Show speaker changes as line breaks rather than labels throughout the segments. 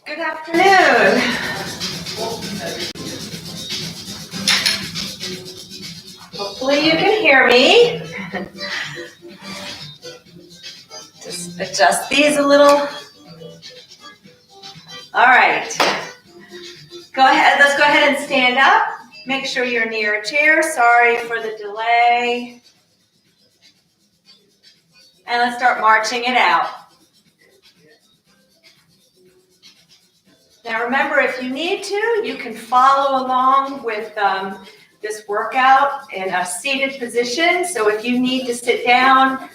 Good afternoon. Hopefully you can hear me. Just adjust these a little. All right. Let's go ahead and stand up. Make sure you're near a chair. Sorry for the delay. And let's start marching it out. Now remember, if you need to, you can follow along with this workout in a seated position. So if you need to sit down,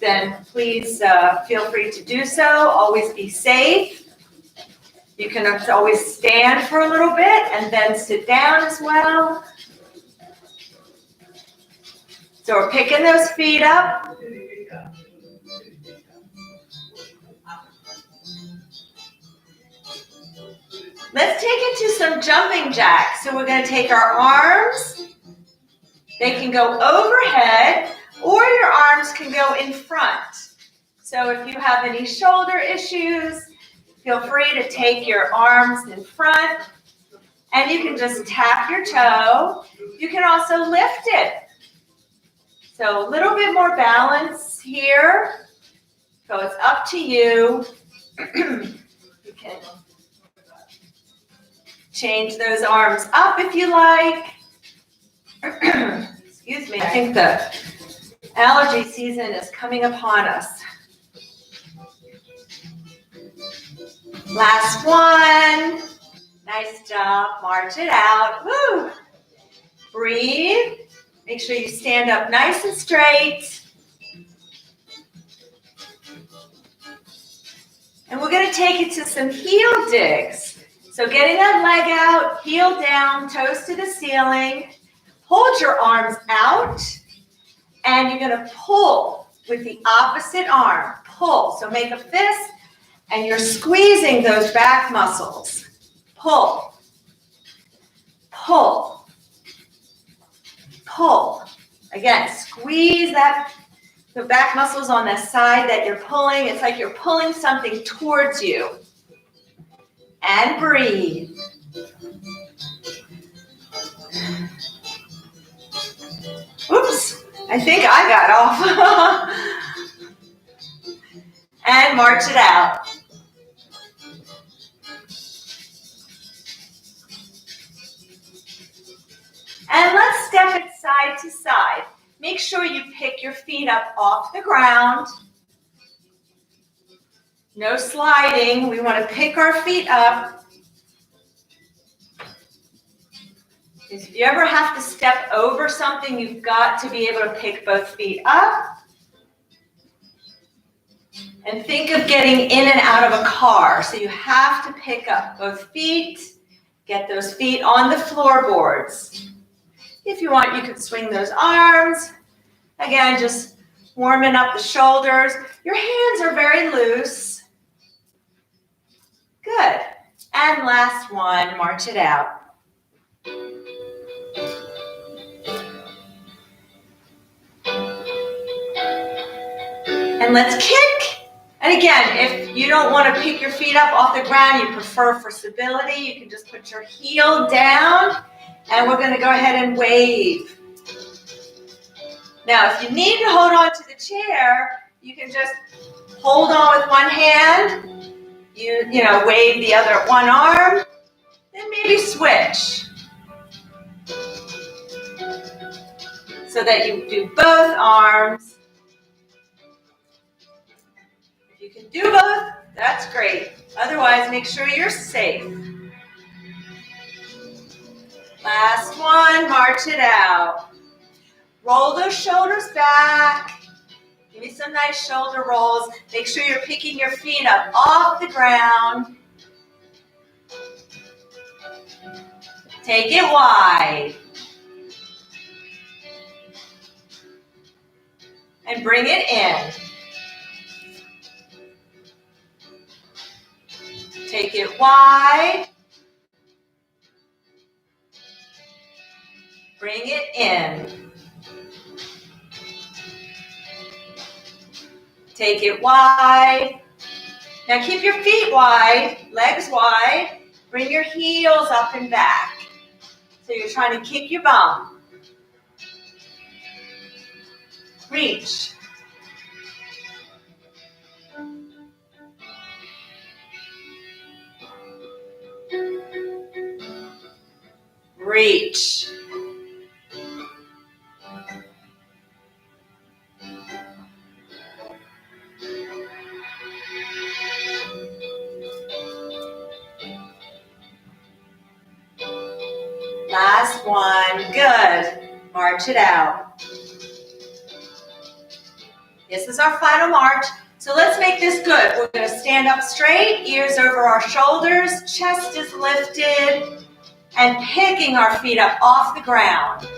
then please feel free to do so. Always be safe. You can always stand for a little bit and then sit down as well. So we're picking those feet up. Let's take it to some jumping jacks. So we're going to take our arms. They can go overhead, or your arms can go in front. So if you have any shoulder issues, feel free to take your arms in front, and you can just tap your toe. You can also lift it. So a little bit more balance here. So it's up to you. You can change those arms up if you like. Excuse me, I think the allergy season is coming upon us. Last one. Nice job. March it out. Woo. Breathe. Make sure you stand up nice and straight. And we're going to take it to some heel digs. So getting that leg out, heel down, toes to the ceiling. Hold your arms out. And you're going to pull with the opposite arm. Pull. So make a fist. And you're squeezing those back muscles. Pull. Pull. Pull. Again, squeeze the back muscles on the side that you're pulling. It's like you're pulling something towards you. And breathe. Oops, I think I got off. And march it out. And let's step it side to side. Make sure you pick your feet up off the ground. No sliding. We want to pick our feet up. If you ever have to step over something, you've got to be able to pick both feet up. And think of getting in and out of a car. So you have to pick up both feet. Get those feet on the floorboards. If you want, you can swing those arms. Again, just warming up the shoulders. Your hands are very loose. Good. And last one, march it out. And let's kick. And again, if you don't want to pick your feet up off the ground, you prefer for stability, you can just put your heel down. And we're going to go ahead and wave. Now, if you need to hold on to the chair, you can just hold on with one hand. You know, wave the other one arm. Then maybe switch. So that you do both arms. If you can do both, that's great. Otherwise, make sure you're safe. Last one, march it out. Roll those shoulders back. Give me some nice shoulder rolls. Make sure you're picking your feet up off the ground. Take it wide. And bring it in. Take it wide. Bring it in. Take it wide. Now keep your feet wide, legs wide. Bring your heels up and back. So you're trying to kick your bum. Reach. Reach. Last one. Good. March it out. This is our final march. So let's make this good. We're going to stand up straight, ears over our shoulders, chest is lifted, and picking our feet up off the ground.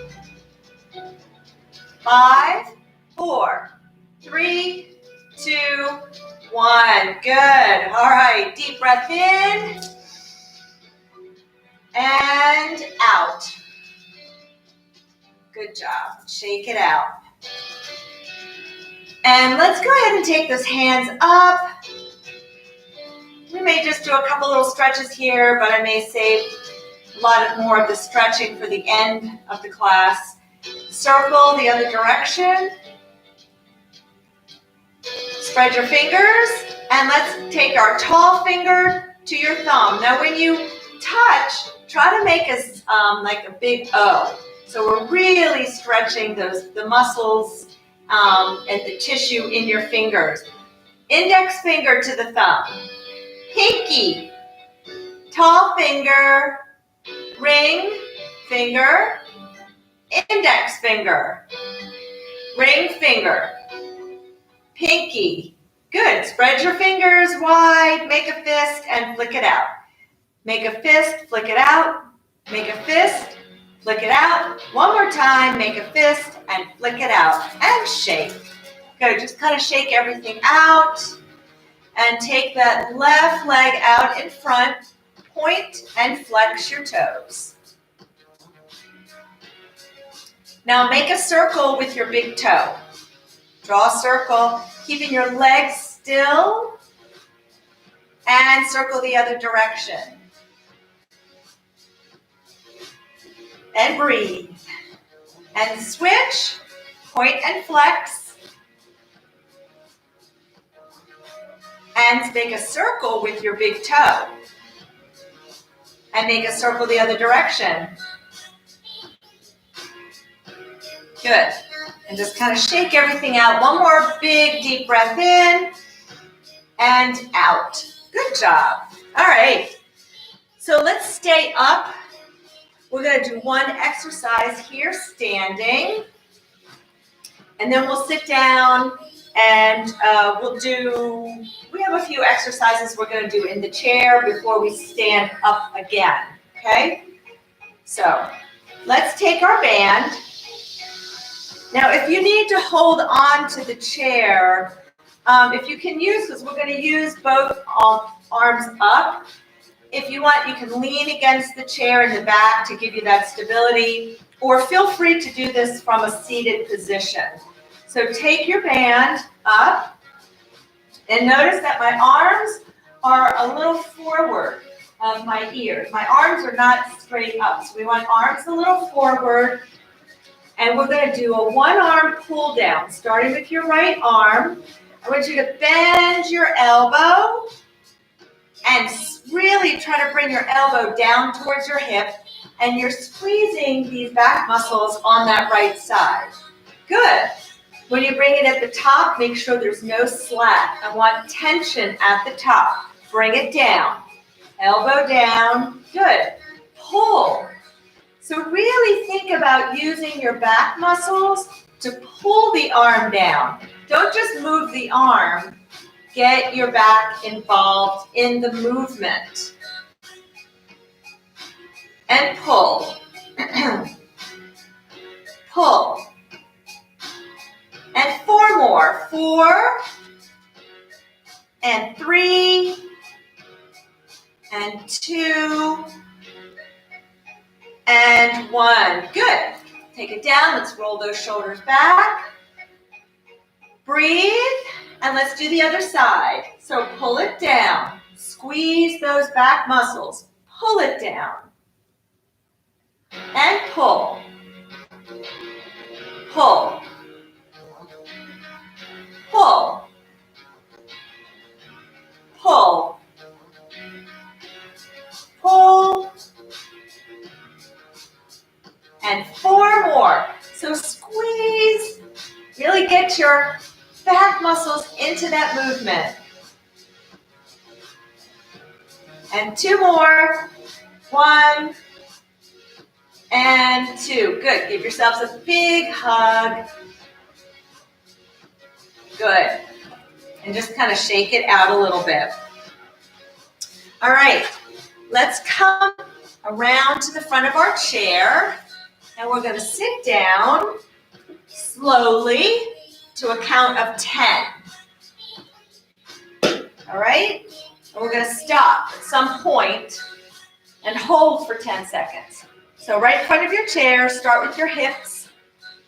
5, 4, 3, 2, 1. Good. All right. Deep breath in and out. Good job. Shake it out. And let's go ahead and take those hands up. We may just do a couple little stretches here, but I may save a lot more of the stretching for the end of the class. Circle the other direction. Spread your fingers, and let's take our tall finger to your thumb. Now when you touch, try to make like a big O. So we're really stretching the muscles and the tissue in your fingers. Index finger to the thumb. Pinky. Tall finger. Ring finger. Index finger. Ring finger. Pinky. Good. Spread your fingers wide. Make a fist and flick it out. Make a fist, flick it out. Make a fist, flick it out. One more time. Make a fist and flick it out. And shake. Good. Just kind of shake everything out. And take that left leg out in front. Point and flex your toes. Now make a circle with your big toe. Draw a circle, keeping your legs still, and circle the other direction. And breathe. And switch, point and flex. And make a circle with your big toe. And make a circle the other direction. Good. And just kind of shake everything out. One more big deep breath in and out. Good job. All right. So let's stay up. We're going to do one exercise here, standing. And then we'll sit down and we have a few exercises we're going to do in the chair before we stand up again. Okay? So let's take our band. Now, if you need to hold on to the chair, if you can use, because we're going to use both arms up. If you want, you can lean against the chair in the back to give you that stability, or feel free to do this from a seated position. So take your band up, and notice that my arms are a little forward of my ears. My arms are not straight up, so we want arms a little forward. And we're going to do a one-arm pull down, starting with your right arm. I want you to bend your elbow and really try to bring your elbow down towards your hip. And you're squeezing these back muscles on that right side. Good. When you bring it at the top, make sure there's no slack. I want tension at the top. Bring it down. Elbow down. Good. Pull. So really think about using your back muscles to pull the arm down. Don't just move the arm. Get your back involved in the movement. And pull. Pull. And 4 more. 4. And 3. And 2. And 1. Good. Take it down. Let's roll those shoulders back. Breathe And let's do the other side. So pull it down. Squeeze those back muscles. Pull it down. And pull. Pull. Pull. Pull. Pull. And 4 more. So squeeze. Really get your back muscles into that movement. And 2 more. 1 and 2. Good. Give yourselves a big hug. Good. And just kind of shake it out a little bit. All right. Let's come around to the front of our chair. And we're going to sit down slowly to a count of 10. All right? And we're going to stop at some point and hold for 10 seconds. So right in front of your chair, start with your hips.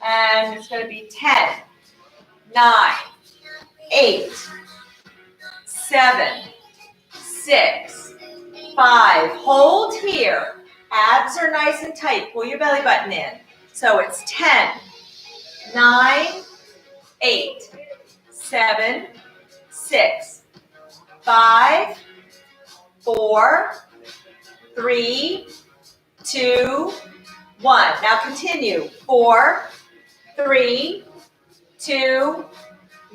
And it's going to be 10, 9, 8, 7, 6, 5. Hold here. Abs are nice and tight. Pull your belly button in. So it's 10, 9, 8, 7, 6, 5, 4, 3, 2, 1. Now continue. 4, 3, 2,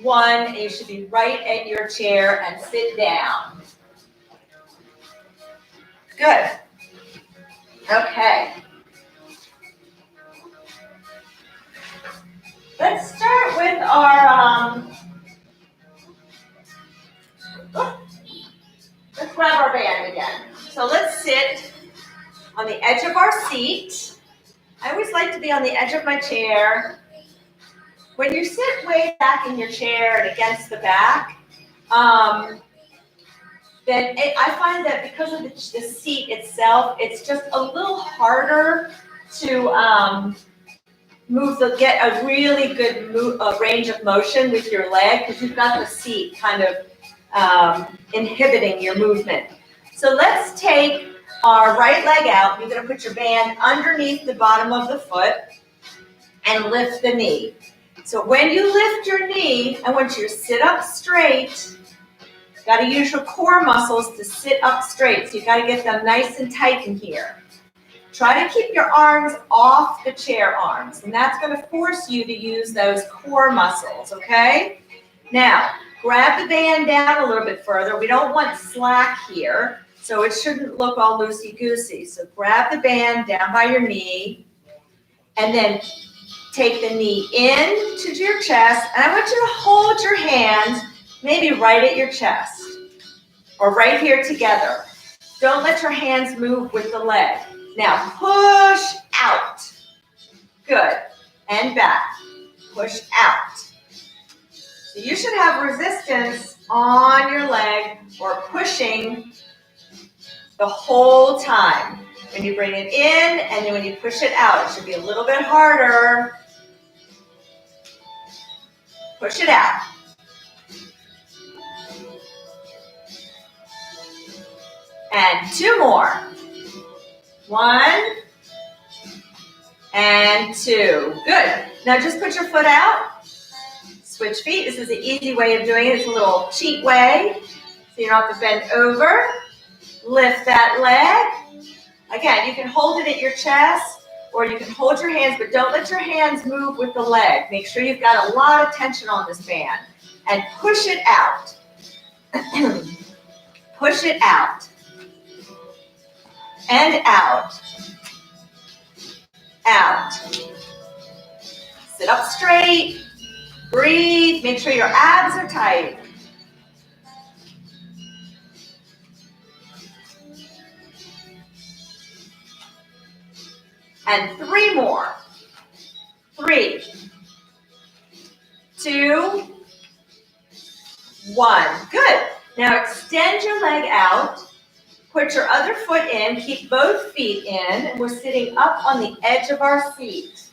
1. And you should be right at your chair and sit down. Good. Okay. Let's start with our, let's grab our band again. So let's sit on the edge of our seat. I always like to be on the edge of my chair. When you sit way back in your chair and against the back, then I find that because of the seat itself, it's just a little harder to get a really good range of motion with your leg because you've got the seat kind of inhibiting your movement. So let's take our right leg out. You're going to put your band underneath the bottom of the foot and lift the knee. So when you lift your knee, I want you to sit up straight. Got to use your core muscles to sit up straight. So you've got to get them nice and tight in here. Try to keep your arms off the chair arms, and that's going to force you to use those core muscles, okay? Now, grab the band down a little bit further. We don't want slack here, so it shouldn't look all loosey-goosey. So grab the band down by your knee, and then take the knee in to your chest, and I want you to hold your hands maybe right at your chest or right here together. Don't let your hands move with the leg. Now push out. Good. And back. Push out. So you should have resistance on your leg or pushing the whole time. When you bring it in and then when you push it out, it should be a little bit harder. Push it out. And 2 more. 1 and 2. Good. Now just put your foot out. Switch feet. This is an easy way of doing it. It's a little cheat way. So you don't have to bend over. Lift that leg. Again, you can hold it at your chest or you can hold your hands, but don't let your hands move with the leg. Make sure you've got a lot of tension on this band. And push it out. Push it out. And out. Out. Sit up straight. Breathe. Make sure your abs are tight. And 3 more. 3, 2, 1. Good. Now extend your leg out. Put your other foot in, keep both feet in, and we're sitting up on the edge of our seat.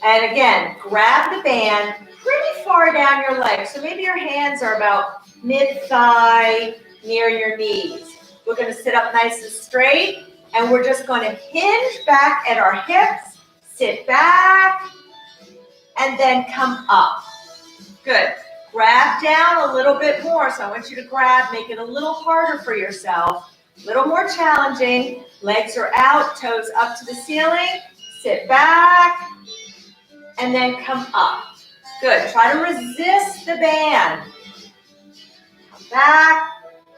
And again, grab the band, pretty far down your leg. So maybe your hands are about mid-thigh, near your knees. We're going to sit up nice and straight, and we're just going to hinge back at our hips, sit back, and then come up. Good. Grab down a little bit more. So I want you to grab, make it a little harder for yourself, a little more challenging. Legs are out, toes up to the ceiling. Sit back, and then come up. Good. Try to resist the band. Come back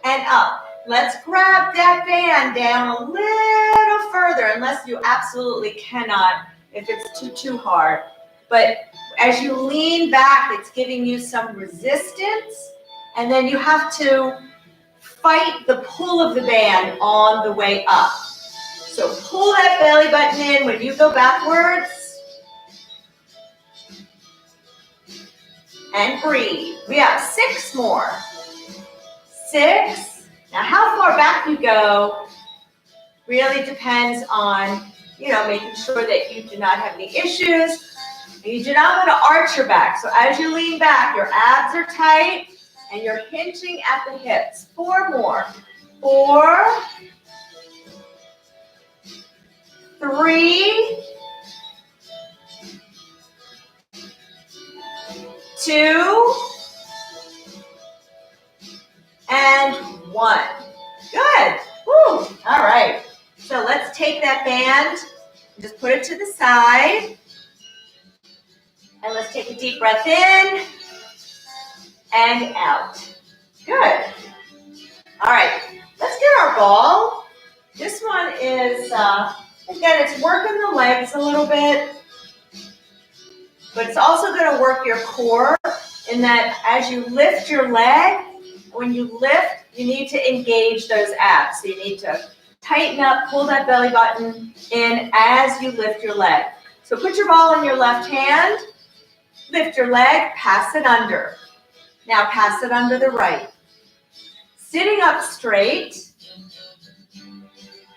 and up. Let's grab that band down a little further, unless you absolutely cannot, if it's too hard. But as you lean back, it's giving you some resistance, and then you have to fight the pull of the band on the way up. So pull that belly button in when you go backwards. And breathe. We have 6 more. 6. Now how far back you go really depends on, making sure that you do not have any issues. You do not want to arch your back. So as you lean back, your abs are tight and you're hinging at the hips. 4 more. 4. 3. 2. And 1. Good. Woo. All right. So let's take that band and just put it to the side. And let's take a deep breath in and out. Good. All right. Let's get our ball. This one is, again, it's working the legs a little bit. But it's also going to work your core in that as you lift your leg, when you lift, you need to engage those abs. So you need to tighten up, pull that belly button in as you lift your leg. So put your ball in your left hand, lift your leg, pass it under. Now pass it under the right. Sitting up straight.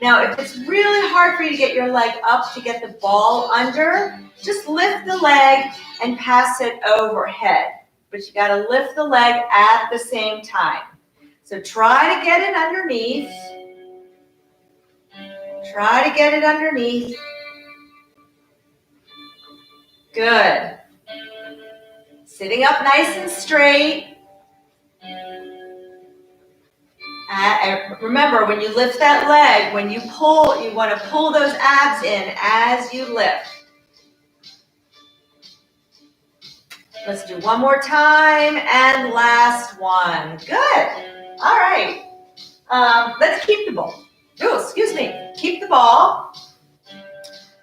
Now if it's really hard for you to get your leg up to get the ball under, just lift the leg and pass it overhead. But you got to lift the leg at the same time. So try to get it underneath. Try to get it underneath. Good. Sitting up nice and straight. Remember, when you lift that leg, when you pull, you want to pull those abs in as you lift. Let's do one more time and last one. Good. All right. Let's keep the ball. Oh, excuse me. Keep the ball.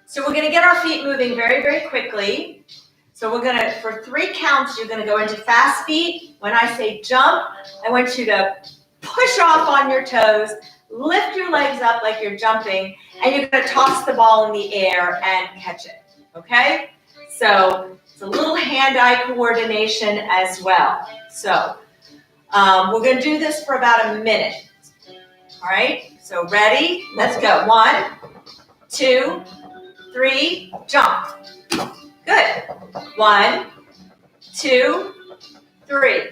So we're going to get our feet moving very, very quickly. So we're going to, for 3 counts, you're going to go into fast feet. When I say jump, I want you to push off on your toes, lift your legs up like you're jumping, and you're going to toss the ball in the air and catch it. Okay? So it's a little hand-eye coordination as well. So we're going to do this for about a minute. All right? So ready? Let's go. 1, 2, 3, jump. Good. 1, 2, 3.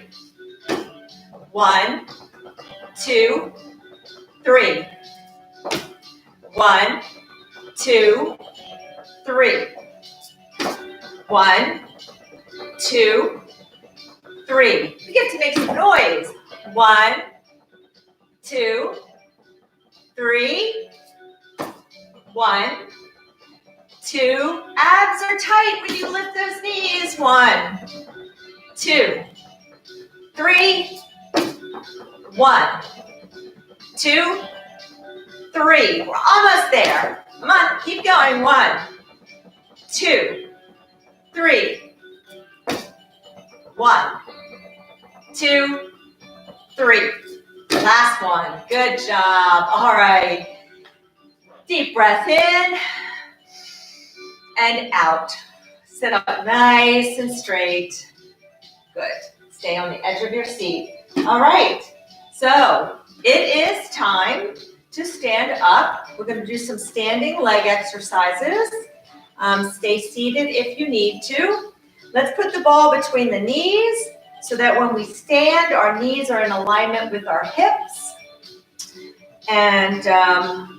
1, 2, 3. 1, 2, 3. 1, 2, 3. You get to make some noise. 1, 2, 3. 1, 2. Abs are tight when you lift those knees. 1, 2, 3. 1, 2, 3. We're almost there. Come on, keep going. 1, 2, 3. 1, 2, 3. Last one. Good job. All right. Deep breath in and out. Sit up nice and straight. Good. Stay on the edge of your seat. All right. So it is time to stand up. We're going to do some standing leg exercises. Stay seated if you need to. Let's put the ball between the knees so that when we stand, our knees are in alignment with our hips. And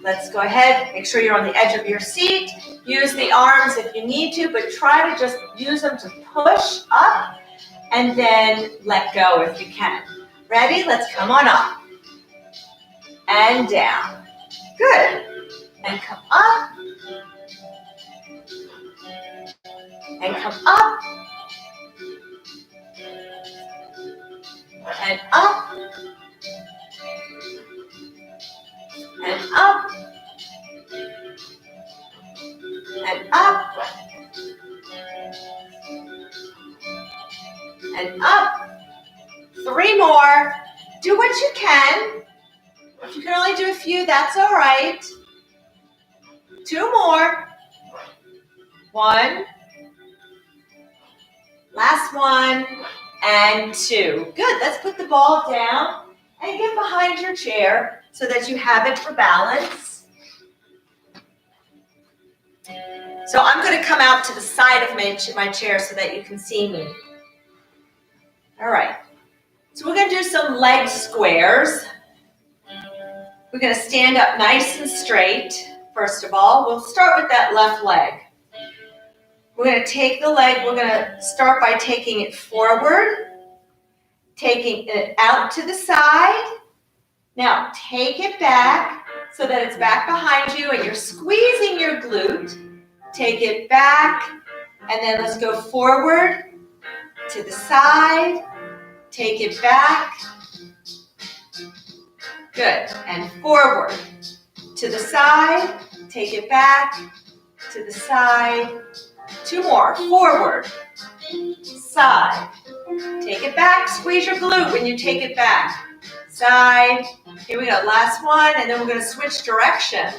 let's go ahead, make sure you're on the edge of your seat. Use the arms if you need to, but try to just use them to push up and then let go if you can. Ready? Let's come on up and down. Good. And come up and come up and up and up and up and up. 3 more. Do what you can. If you can only do a few, that's all right. 2 more. 1. Last 1 and 2. Good. Let's put the ball down and get behind your chair so that you have it for balance. So I'm going to come out to the side of my chair so that you can see me. All right. So we're going to do some leg squares. We're going to stand up nice and straight. First of all, we'll start with that left leg. We're going to take the leg, we're going to start by taking it forward, taking it out to the side. Now, take it back so that it's back behind you and you're squeezing your glute. Take it back, and then let's go forward to the side. Take it back. Good. And forward to the side. Take it back to the side. 2 more. Forward. Side. Take it back. Squeeze your glute when you take it back. Side. Here we go. Last one. And then we're going to switch direction.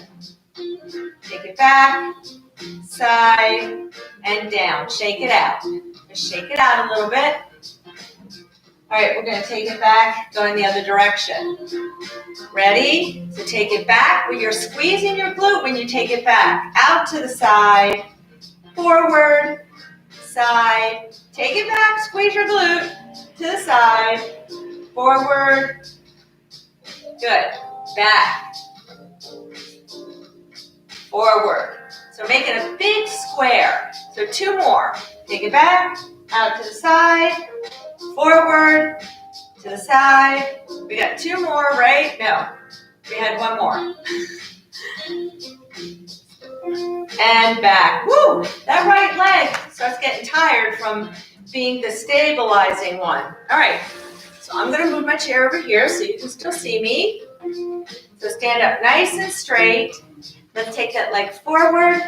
Take it back. Side. And down. Shake it out. Just shake it out a little bit. All right. We're going to take it back. Go in the other direction. Ready? So take it back. You're squeezing your glute when you take it back. Out to the side. Forward, side, take it back, squeeze your glute, to the side, forward, good, back, forward. So making a big square. So 2 more. Take it back, out to the side, forward, to the side. We got 2 more, right? No, we had 1 more. And back. Woo! That right leg starts getting tired from being the stabilizing one. All right. So I'm going to move my chair over here so you can still see me. So stand up nice and straight. Let's take that leg forward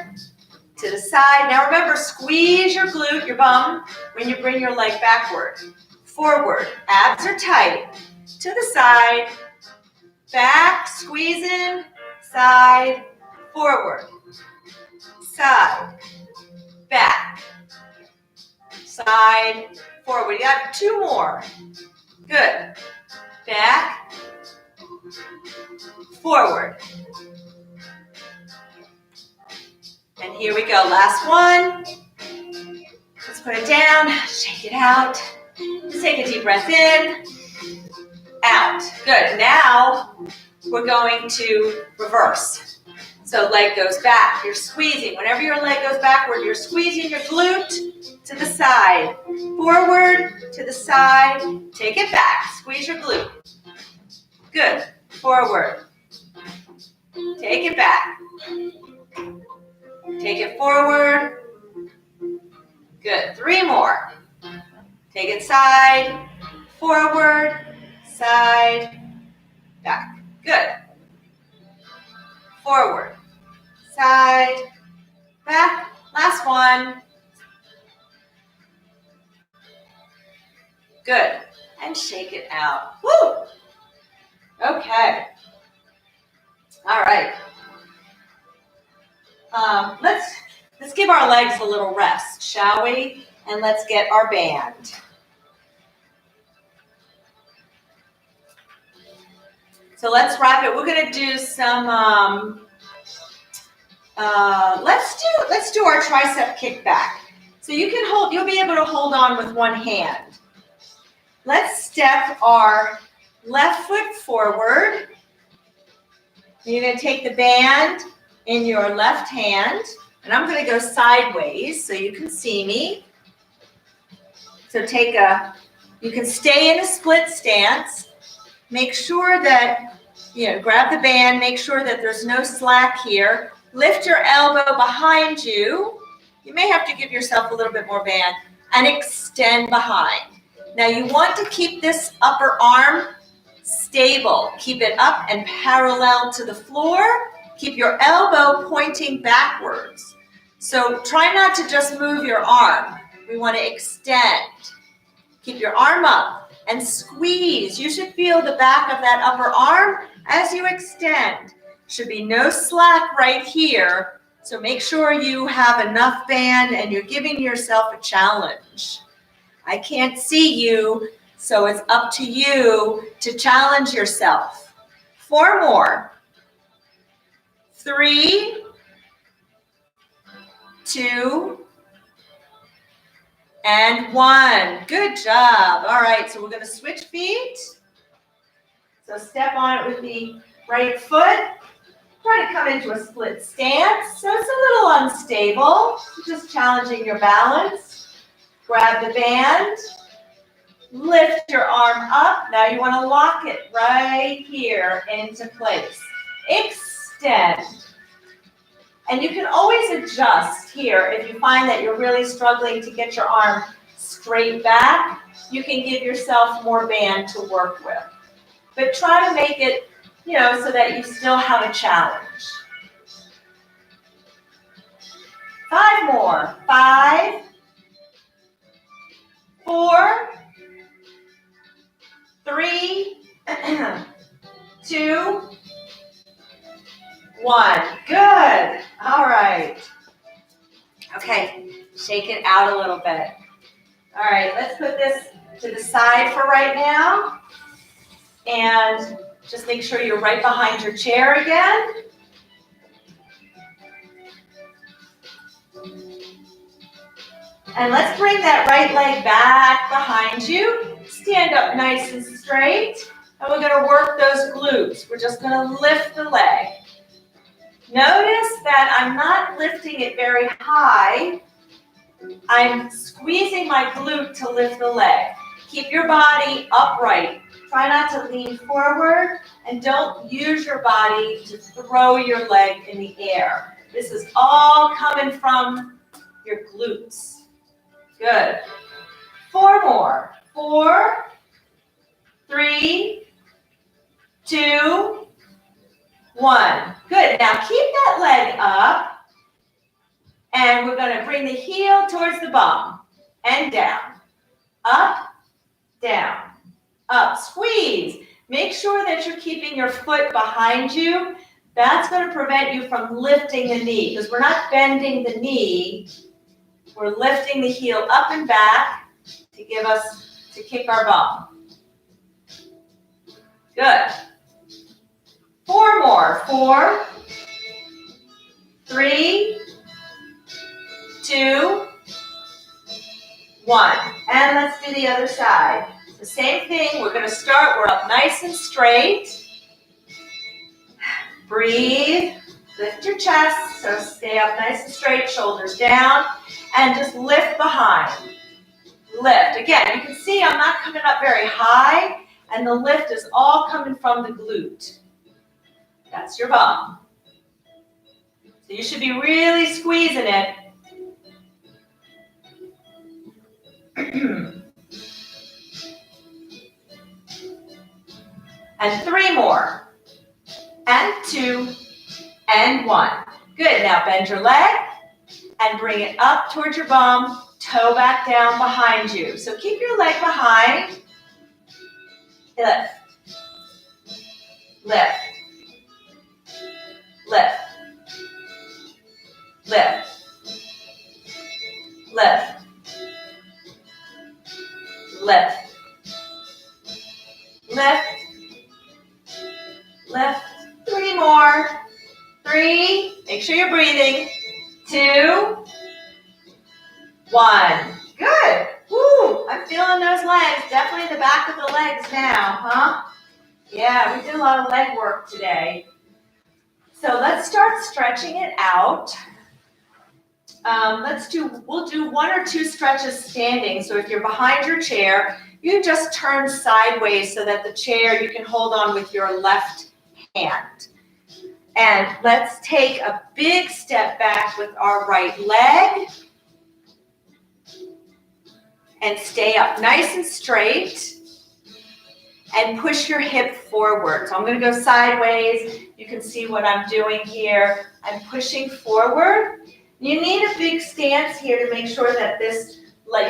to the side. Now remember, squeeze your glute, your bum, when you bring your leg backward. Forward. Abs are tight. To the side. Back. Squeeze in. Side. Forward. Side, back, side, forward. You got 2 more. Good. Back, forward. And here we go. Last one. Let's put it down. Shake it out. Just take a deep breath in, out. Good. Now we're going to reverse. So leg goes back, you're squeezing. Whenever your leg goes backward, you're squeezing your glute to the side. Forward, to the side. Take it back, squeeze your glute. Good. Forward. Take it back. Take it forward. Good. 3 more. Take it side, forward, side, back. Good. Forward. Side, back, last one. Good, and shake it out. Woo! Okay. All right. Let's give our legs a little rest, shall we? And let's get our band. So let's wrap it. We're going to do some. Let's do our tricep kickback. So you'll be able to hold on with one hand. Let's step our left foot forward. You're going to take the band in your left hand, and I'm going to go sideways so you can see me. So you can stay in a split stance. Make sure that, grab the band, make sure that there's no slack here. Lift your elbow behind you. You may have to give yourself a little bit more band and extend behind. Now you want to keep this upper arm stable. Keep it up and parallel to the floor. Keep your elbow pointing backwards. So try not to just move your arm. We want to extend. Keep your arm up and squeeze. You should feel the back of that upper arm as you extend. Should be no slack right here. So make sure you have enough band and you're giving yourself a challenge. I can't see you, so it's up to you to challenge yourself. 4 more. 3, 2, and 1. Good job. All right, so we're going to switch feet. So step on it with the right foot. Try to come into a split stance. So it's a little unstable. Just challenging your balance. Grab the band. Lift your arm up. Now you want to lock it right here into place. Extend. And you can always adjust here. If you find that you're really struggling to get your arm straight back, you can give yourself more band to work with. But try to make it, so that you still have a challenge. 5 more. 5, 4, 3, 2, 1. Good. All right. Okay, shake it out a little bit. All right, let's put this to the side for right now. And just make sure you're right behind your chair again. And let's bring that right leg back behind you. Stand up nice and straight. And we're going to work those glutes. We're just going to lift the leg. Notice that I'm not lifting it very high. I'm squeezing my glute to lift the leg. Keep your body upright. Try not to lean forward, and don't use your body to throw your leg in the air. This is all coming from your glutes. Good. 4 more. 4, 3, 2, 1. Good. Now keep that leg up, and we're going to bring the heel towards the bum and down. Up, down. Up, squeeze. Make sure that you're keeping your foot behind you. That's going to prevent you from lifting the knee, because we're not bending the knee. We're lifting the heel up and back to kick our bum. Good. 4 more. 4, 3, 2, 1. And let's do the other side. The same thing, we're going to start, we're up nice and straight. Breathe, lift your chest, so stay up nice and straight, shoulders down, and just lift behind. Lift. Again, you can see I'm not coming up very high, and the lift is all coming from the glute. That's your bum. So you should be really squeezing it. And 3 more. And 2, and 1. Good. Now bend your leg and bring it up towards your bum, toe back down behind you. So keep your leg behind. Lift. Lift. Lift. Lift. Lift. Lift. Lift. Lift. 3 more. 3. Make sure you're breathing. 2. 1. Good. Woo, I'm feeling those legs. Definitely the back of the legs now, huh? Yeah, we did a lot of leg work today. So let's start stretching it out. We'll do 1 or 2 stretches standing. So if you're behind your chair, you just turn sideways so that the chair you can hold on with your left hand. And let's take a big step back with our right leg. And stay up nice and straight. And push your hip forward. So I'm going to go sideways. You can see what I'm doing here. I'm pushing forward. You need a big stance here to make sure that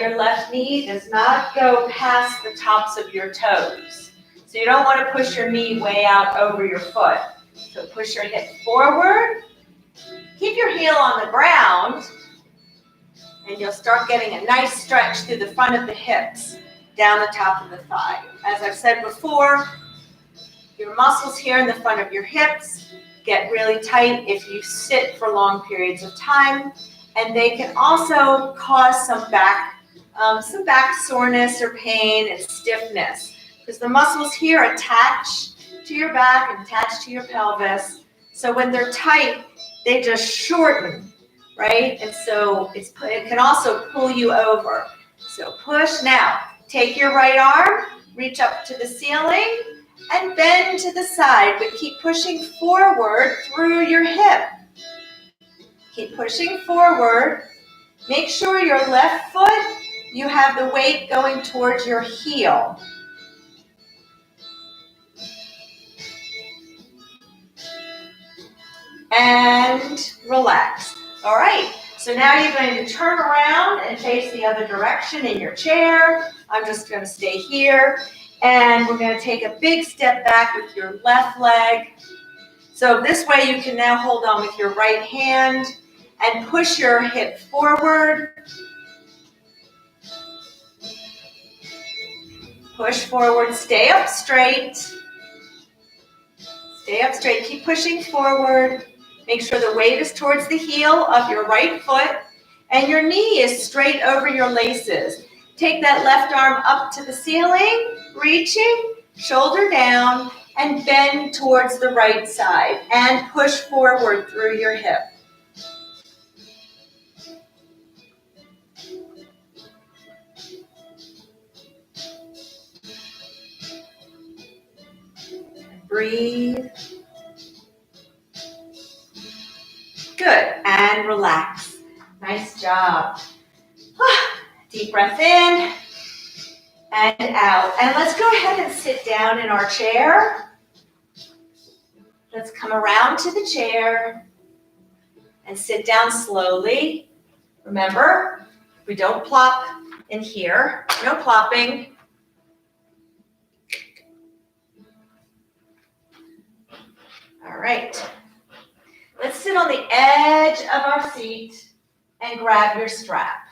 your left knee does not go past the tops of your toes. So you don't want to push your knee way out over your foot. So push your hip forward. Keep your heel on the ground. And you'll start getting a nice stretch through the front of the hips, down the top of the thigh. As I've said before, your muscles here in the front of your hips get really tight if you sit for long periods of time, and they can also cause some back soreness or pain and stiffness, because the muscles here attach to your back and attach to your pelvis. So when they're tight, they just shorten, right? And so it can also pull you over. So push now. Take your right arm, reach up to the ceiling, and bend to the side, but keep pushing forward through your hip. Keep pushing forward. Make sure your left foot, you have the weight going towards your heel. And relax. All right, so now you're going to turn around and face the other direction in your chair. I'm just going to stay here. And we're going to take a big step back with your left leg. So this way you can now hold on with your right hand and push your hip forward. Push forward, stay up straight. Stay up straight, keep pushing forward. Make sure the weight is towards the heel of your right foot and your knee is straight over your laces. Take that left arm up to the ceiling, reaching, shoulder down, and bend towards the right side and push forward through your hip. Breathe. Good, and relax. Nice job. Deep breath in and out. And let's go ahead and sit down in our chair. Let's come around to the chair and sit down slowly. Remember, we don't plop in here. No plopping. All right. Let's sit on the edge of our seat and grab your strap.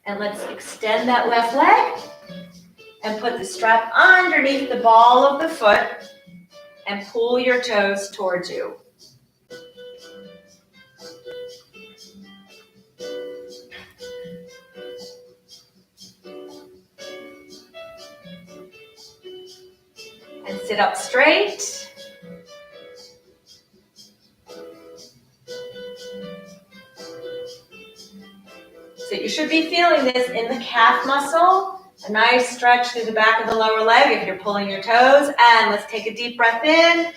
And let's extend that left leg and put the strap underneath the ball of the foot and pull your toes towards you. And sit up straight. So you should be feeling this in the calf muscle. A nice stretch through the back of the lower leg if you're pulling your toes. And let's take a deep breath in.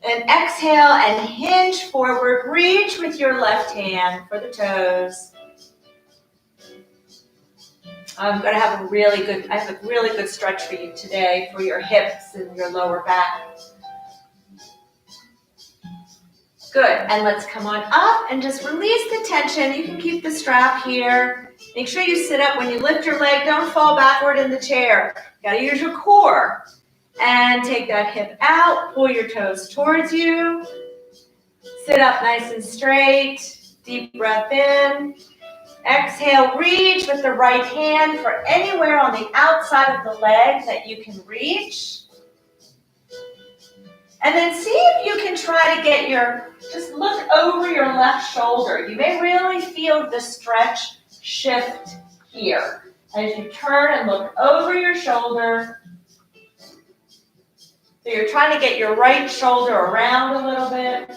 And exhale and hinge forward. Reach with your left hand for the toes. I have a really good stretch for you today for your hips and your lower back. Good, and let's come on up and just release the tension. You can keep the strap here. Make sure you sit up. When you lift your leg, don't fall backward in the chair. You gotta use your core. And take that hip out, pull your toes towards you. Sit up nice and straight. Deep breath in. Exhale, reach with the right hand for anywhere on the outside of the leg that you can reach. And then see if you can try to get just look over your left shoulder. You may really feel the stretch shift here. As you turn and look over your shoulder. So you're trying to get your right shoulder around a little bit.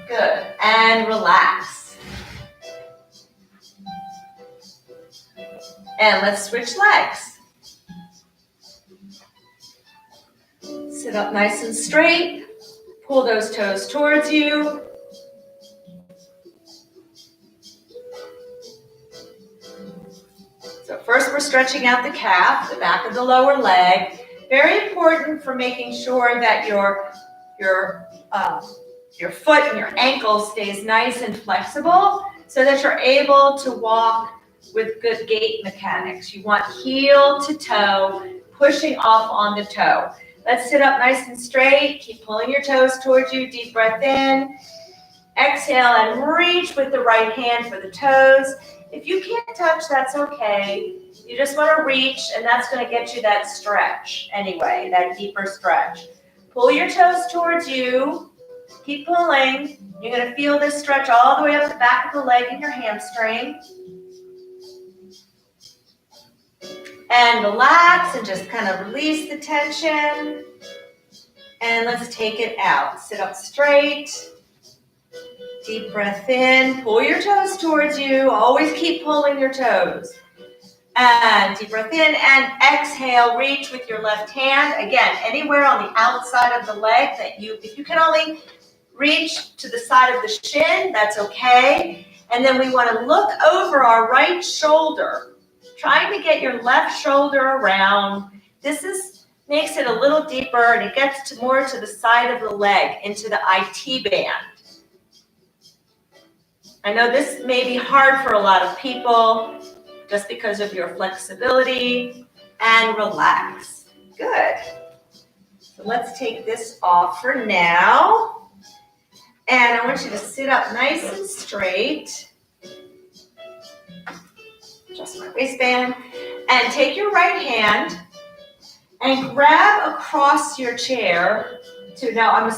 Good. And relax. And let's switch legs. Sit up nice and straight. Pull those toes towards you. So first we're stretching out the calf, the back of the lower leg. Very important for making sure that your foot and your ankle stays nice and flexible so that you're able to walk with good gait mechanics. You want heel to toe, pushing off on the toe. Let's sit up nice and straight. Keep pulling your toes towards you. Deep breath in. Exhale and reach with the right hand for the toes. If you can't touch, that's okay. You just want to reach, and that's going to get you that stretch anyway, that deeper stretch. Pull your toes towards you. Keep pulling. You're going to feel this stretch all the way up the back of the leg and your hamstring. And relax and just kind of release the tension. And let's take it out. Sit up straight. Deep breath in. Pull your toes towards you. Always keep pulling your toes. And deep breath in and exhale. Reach with your left hand. Again, anywhere on the outside of the leg if you can only reach to the side of the shin, that's okay. And then we want to look over our right shoulder. Trying to get your left shoulder around. This makes it a little deeper and it gets more to the side of the leg, into the IT band. I know this may be hard for a lot of people just because of your flexibility, and relax. Good. So let's take this off for now. And I want you to sit up nice and straight. Adjust my waistband, and take your right hand and grab across your chair. Now I'm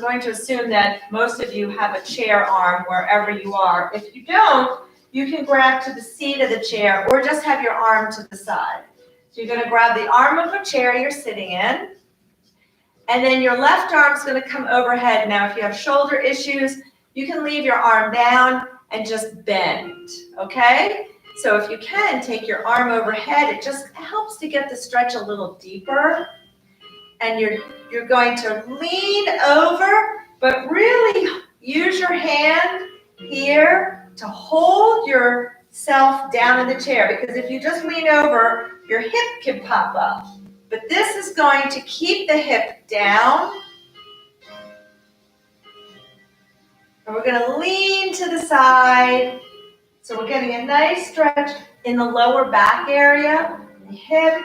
going to assume that most of you have a chair arm wherever you are. If you don't, you can grab to the seat of the chair or just have your arm to the side. So you're going to grab the arm of a chair you're sitting in, and then your left arm is going to come overhead. Now if you have shoulder issues, you can leave your arm down and just bend, okay? So if you can, take your arm overhead. It just helps to get the stretch a little deeper. And you're going to lean over, but really use your hand here to hold yourself down in the chair. Because if you just lean over, your hip can pop up. But this is going to keep the hip down. And we're going to lean to the side. So we're getting a nice stretch in the lower back area, the hip.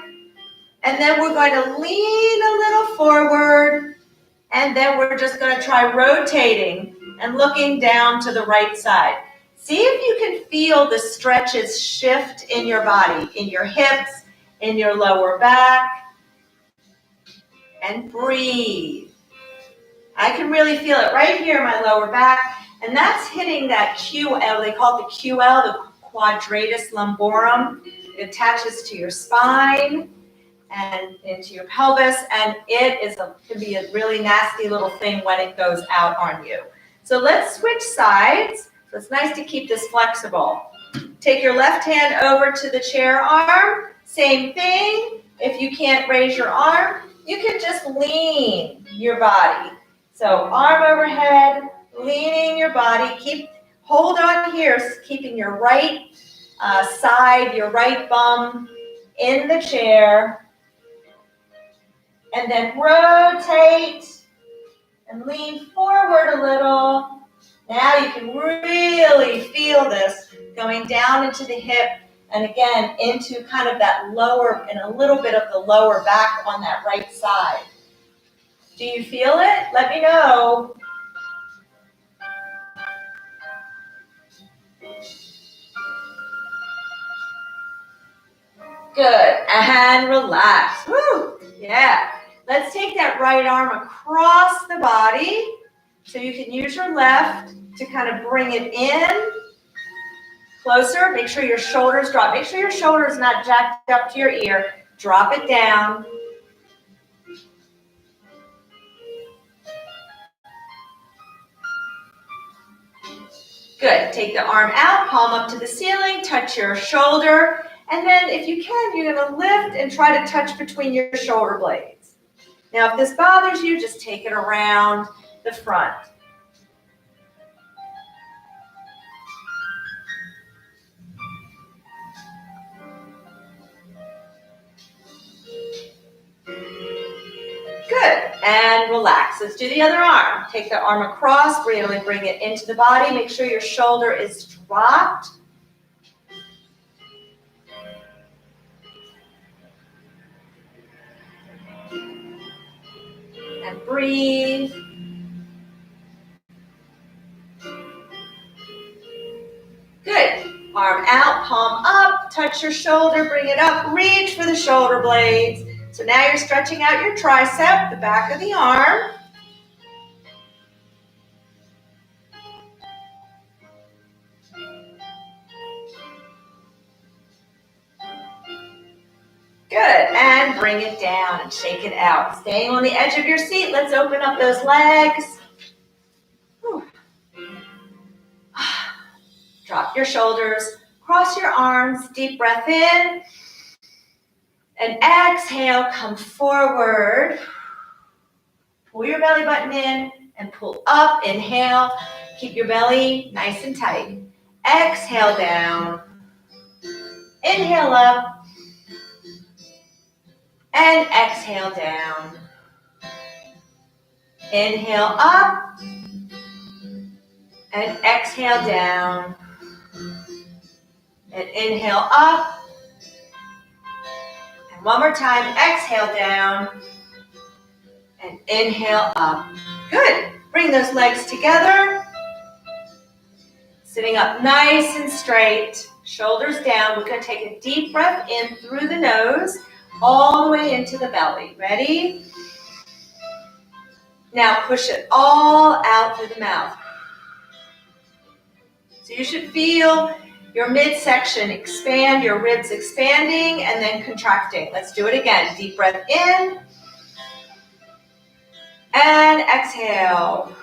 And then we're going to lean a little forward. And then we're just going to try rotating and looking down to the right side. See if you can feel the stretches shift in your body, in your hips, in your lower back. And breathe. I can really feel it right here in my lower back. And that's hitting that QL, they call it the QL, the quadratus lumborum. It attaches to your spine and into your pelvis, and it can be a really nasty little thing when it goes out on you. So let's switch sides. So it's nice to keep this flexible. Take your left hand over to the chair arm. Same thing. If you can't raise your arm, you can just lean your body. So arm overhead, leaning your body. Hold on here, keeping your right side, your right bum in the chair. And then rotate and lean forward a little. Now you can really feel this going down into the hip and again into kind of that lower and a little bit of the lower back on that right side. Do you feel it? Let me know. Good, and relax. Woo! Yeah. Let's take that right arm across the body. So you can use your left to kind of bring it in. Closer. Make sure your shoulders drop. Make sure your shoulder is not jacked up to your ear. Drop it down. Good. Take the arm out, palm up to the ceiling, touch your shoulder, and then if you can, you're going to lift and try to touch between your shoulder blades. Now, if this bothers you, just take it around the front. Good. And relax. Let's do the other arm. Take the arm across, really bring it into the body. Make sure your shoulder is dropped. And breathe. Good. Arm out, palm up, touch your shoulder, bring it up, reach for the shoulder blades. So now you're stretching out your tricep, the back of the arm. Good, and bring it down and shake it out. Staying on the edge of your seat, let's open up those legs. Whew. Drop your shoulders, cross your arms, deep breath in. And exhale, come forward. Pull your belly button in and pull up. Inhale, keep your belly nice and tight. Exhale down. Inhale up. And exhale down. Inhale up. And exhale down. And inhale up. And one more time, exhale down. And inhale up. Good. Bring those legs together. Sitting up nice and straight. Shoulders down. We're going to take a deep breath in through the nose, all the way into the belly. Ready? Now push it all out through the mouth. So you should feel your midsection expand, your ribs expanding and then contracting. Let's do it again. Deep breath in. And exhale.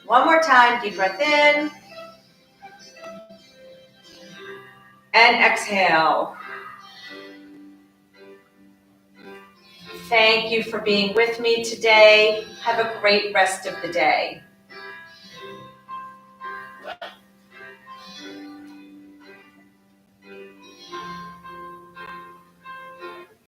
One more time. Deep breath in. And exhale. Thank you for being with me today. Have a great rest of the day.